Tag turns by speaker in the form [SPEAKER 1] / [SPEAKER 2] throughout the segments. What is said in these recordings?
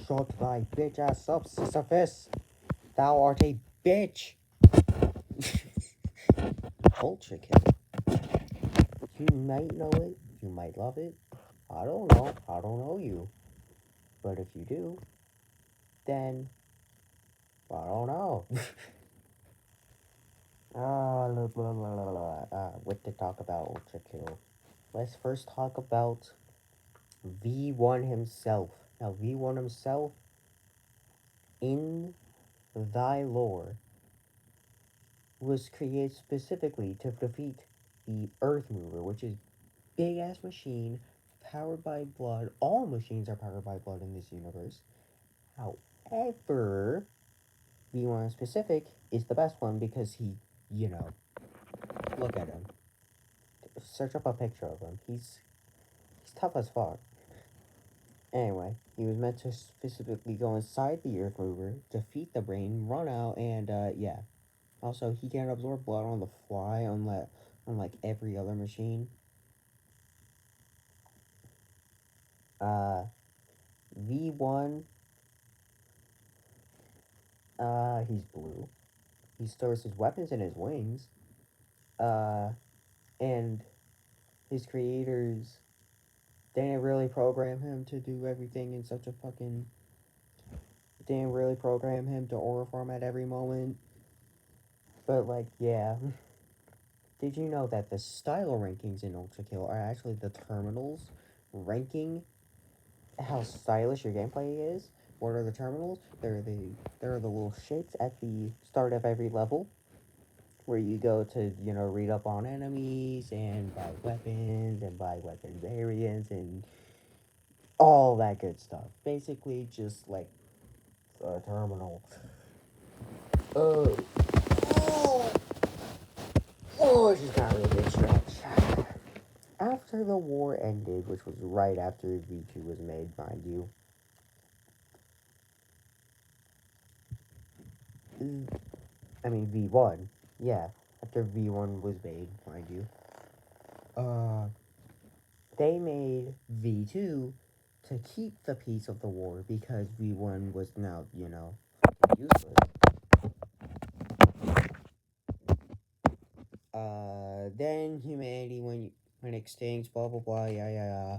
[SPEAKER 1] Shut thy bitch ass up, Sisyphus! Thou art a bitch! Ultra kill. You might know it, you might love it. I don't know. I don't know you. But if you do, then I don't know. What to talk about Ultra Kill? Let's first talk about V1 himself. Now, V1 himself, in thy lore, was created specifically to defeat the Earth Mover, which is big ass machine powered by blood. All machines are powered by blood in this universe. However, V1 specific is the best one because he, look at him. Search up a picture of him. He's tough as fuck. Anyway, he was meant to specifically go inside the Earth Mover, defeat the brain, run out, and yeah. Also, he can absorb blood on the fly, unlike every other machine. V1, he's blue. He stores his weapons in his wings. And his creators didn't really program him to do everything in such a fucking... Didn't really program him to aura farm at every moment. But, like, yeah. Did you know that the style rankings in Ultra Kill are actually the terminals ranking how stylish your gameplay is? What are the terminals? They're the little shapes at the start of every level where you go to, read up on enemies and buy weapons and buy weapon variants and all that good stuff. Basically, just like a terminal. Oh, I just got a really big stretch. After the war ended, which was right after V2 was made, mind you. I mean, V1. Yeah, after V1 was made, mind you. They made V2 to keep the peace of the war because V1 was now, useless. Then humanity went extinct, blah blah blah, yeah.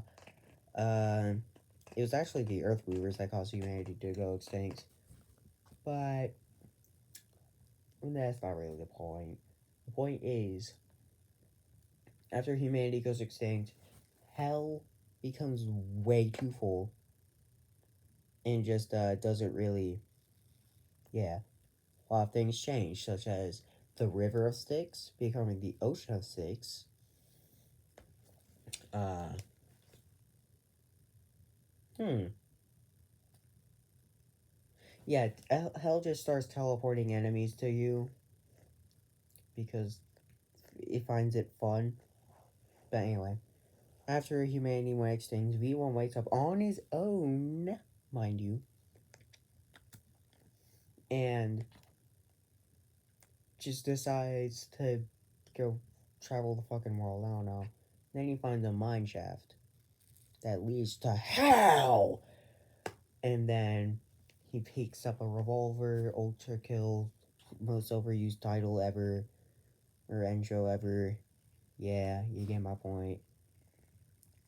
[SPEAKER 1] It was actually the Earth Movers that caused humanity to go extinct. But that's not really the point. The point is, after humanity goes extinct, hell becomes way too full and just doesn't really, yeah. A lot of things change, such as the River of Styx becoming the Ocean of Styx. Yeah, hell just starts teleporting enemies to you because it finds it fun. But anyway, after humanity went extinct, V1 wakes up on his own, mind you, and just decides to go travel the fucking world. I don't know. Then he finds a mine shaft that leads to hell, and then he picks up a revolver, Ultra Kill, most overused title ever, or intro ever. Yeah, you get my point.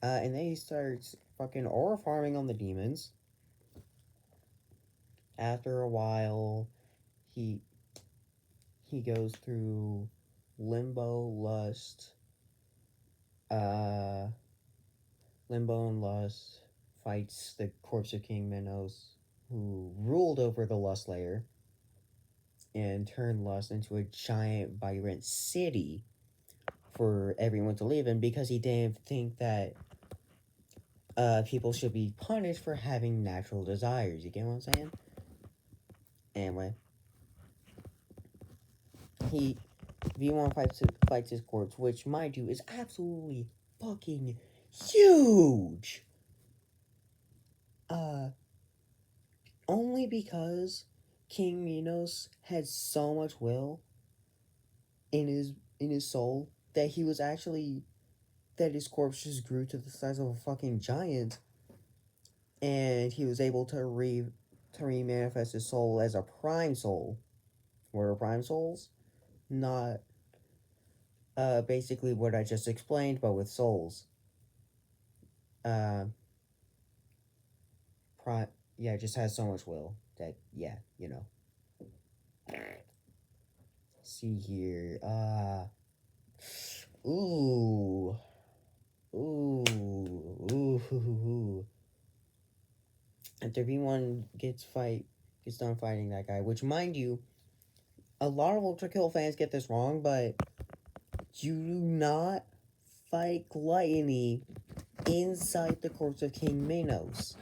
[SPEAKER 1] And then he starts fucking aura farming on the demons. After a while, he goes through Limbo, Lust, Limbo and Lust, fights the corpse of King Minos, who ruled over the Lust Layer, and turned Lust into a giant, vibrant city for everyone to live in because he didn't think that people should be punished for having natural desires. You get what I'm saying? Anyway, V1 fights his corpse, which, mind you, is absolutely fucking huge. Only because King Minos had so much will in his soul that he was actually that his corpse just grew to the size of a fucking giant. and he was able to re-manifest his soul as a prime soul. What are prime souls? Not basically what I just explained, but with souls. Uh, prime, yeah, just has so much will that, yeah, you know. See here. Ooh, ooh, ooh. If everyone gets done fighting that guy, which, mind you, a lot of Ultra Kill fans get this wrong, but you do not fight Gluttony inside the corpse of King Minos.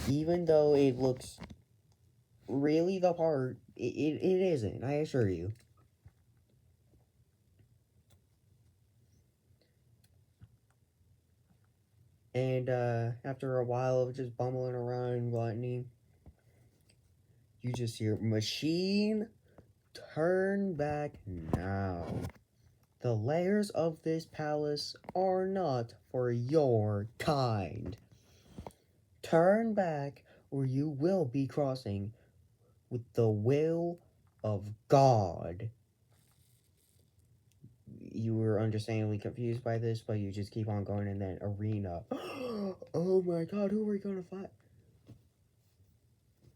[SPEAKER 1] Even though it looks really the part, it isn't, I assure you. And after a while of just bumbling around Gluttony, you just hear, "Machine, turn back now. The layers of this palace are not for your kind. Turn back, or you will be crossing with the will of God." You were understandably confused by this, but you just keep on going in that arena. Oh my god, who are we gonna fight?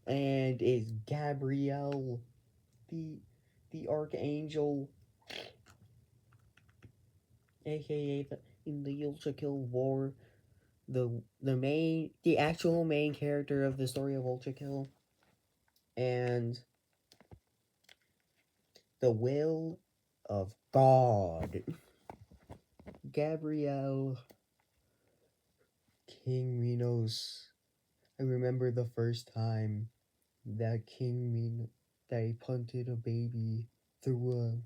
[SPEAKER 1] And it's Gabrielle, the Archangel, aka in the Ultra Kill War, the actual main character of the story of Ultra Kill, and the will of God. Gabrielle, King Minos. I remember the first time that that he punted a baby through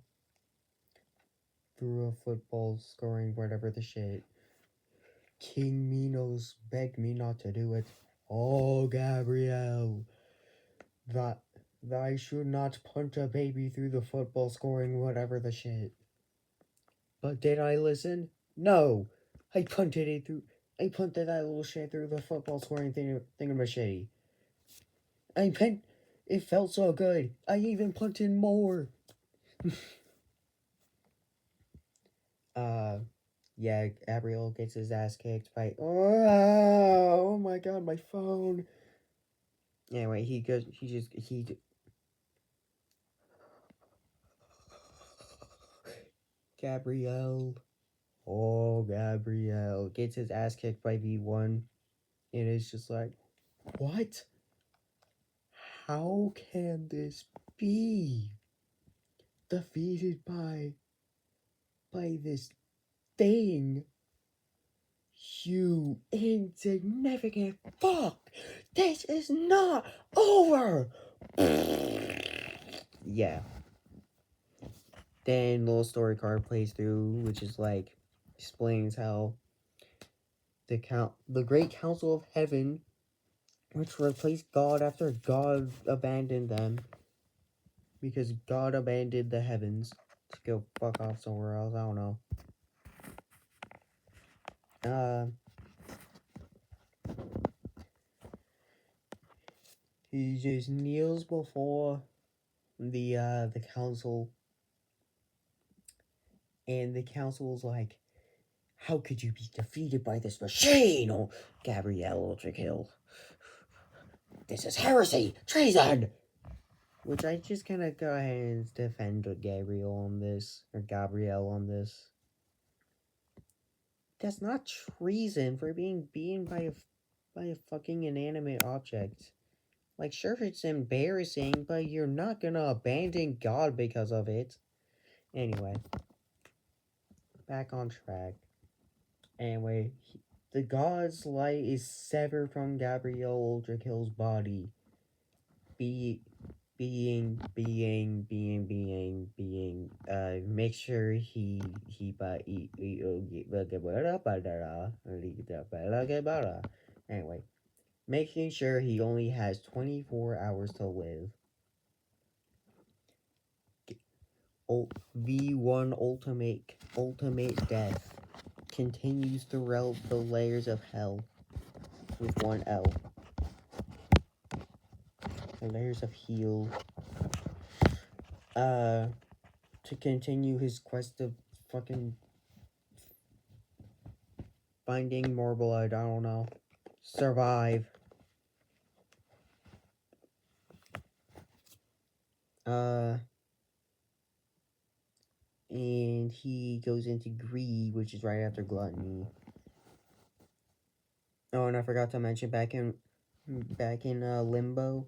[SPEAKER 1] a football, scoring whatever the shit. King Minos begged me not to do it. "Oh, Gabrielle, that I should not punt a baby through the football, scoring whatever the shit." But did I listen? No. I punted that little shit through the football scoring thingamashitty. It felt so good. I even punted more. Yeah, Gabriel gets his ass kicked by. Oh my god, my phone. Anyway, Gabriel. Oh, Gabriel gets his ass kicked by V1, and it's just like, what? How can this be? Defeated by this thing? You insignificant fuck! This is not over! Yeah. Then little story card plays through, which is like, explains how the Great Council of Heaven, which replaced God after God abandoned them, because God abandoned the heavens to go fuck off somewhere else. I don't know. He just kneels before the council, and the council's like, "How could you be defeated by this machine, oh Gabrielle Ultrakill? This is heresy, treason!" Which I just kind of go ahead and defend Gabrielle on this, or Gabrielle on this. That's not treason for being beaten by a fucking inanimate object. Like, sure, it's embarrassing, but you're not gonna abandon God because of it. Anyway, back on track. Anyway, the God's light is severed from Gabrielle Ultrakill's body. Make sure anyway, making sure he only has 24 hours to live. V1 ultimate death continues throughout the layers of hell. with one L. The layers of heal. To continue his quest of fucking finding more blood, I don't know. Survive. And he goes into greed, which is right after gluttony. Oh, and I forgot to mention back in Limbo,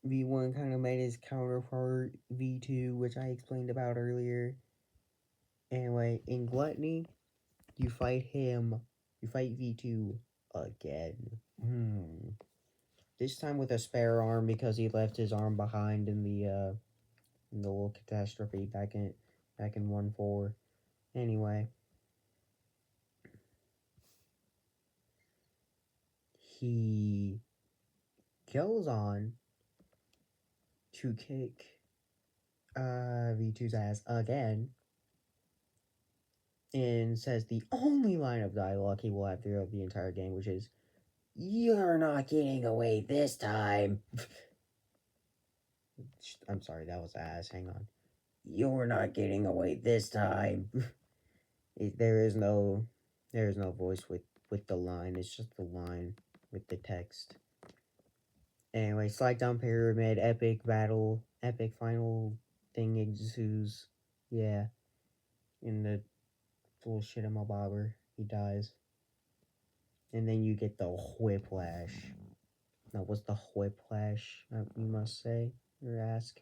[SPEAKER 1] V1 kind of made his counterpart V2, which I explained about earlier. Anyway, in gluttony, you fight him. You fight V2 again. This time with a spare arm because he left his arm behind in the little catastrophe back in 1-4. Anyway, he goes on to kick V2's ass again and says the only line of dialogue he will have throughout the entire game, which is, "You're not getting away this time." I'm sorry, that was ass. Hang on. "You're not getting away this time." There is no voice with the line. It's just the line with the text. Anyway, slide down pyramid, epic battle, epic final thing ensues. Yeah. In the full shit of my bobber, he dies. And then you get the whiplash. Now, what's the whiplash, you must say, or ask?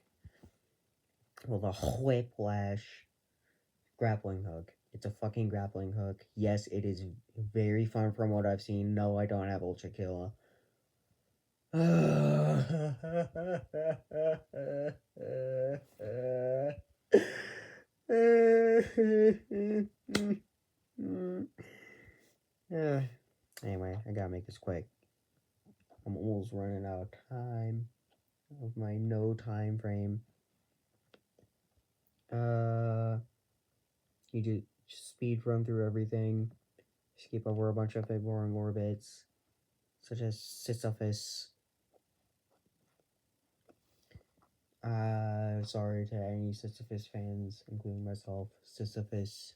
[SPEAKER 1] Well, the whiplash grappling hook. It's a fucking grappling hook. Yes, it is very fun from what I've seen. No, I don't have Ultra Kill. Anyway, I gotta make this quick. I'm almost running out of time. Of my no time frame. You do speed run through everything. Skip over a bunch of boring lore bits, such as Sisyphus. Sorry to any Sisyphus fans, including myself. Sisyphus,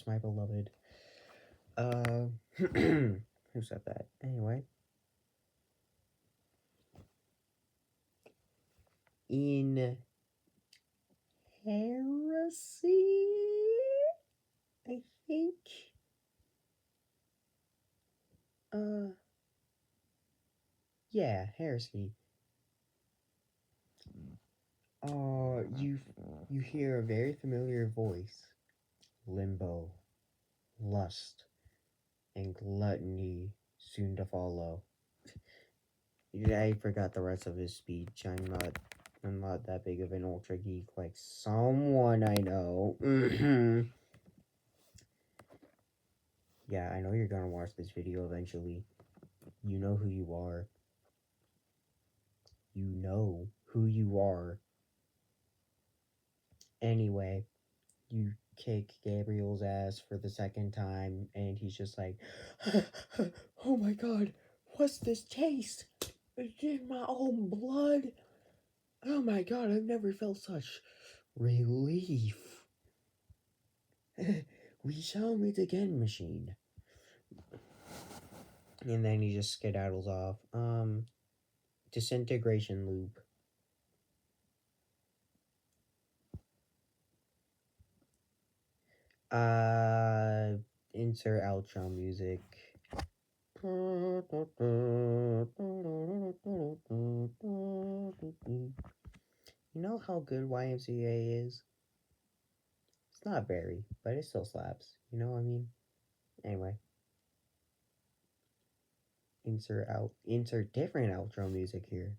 [SPEAKER 1] my beloved. Who said that? Anyway. In Heresy, I think. Yeah, Heresy. You hear a very familiar voice. Limbo, lust, and gluttony soon to follow. I forgot the rest of his speech. I'm not that big of an ultra geek like someone I know. Yeah, I know you're gonna watch this video eventually. You know who you are. You know who you are. Anyway, you kick Gabriel's ass for the second time, and he's just like, "Oh my god, what's this taste? It's in my own blood. Oh my god, I've never felt such relief. We shall meet again, machine." And then he just skedaddles off. Disintegration loop. Insert outro music. You know how good YMCA is? It's not very, but it still slaps. You know what I mean? Anyway. Insert different outro music here.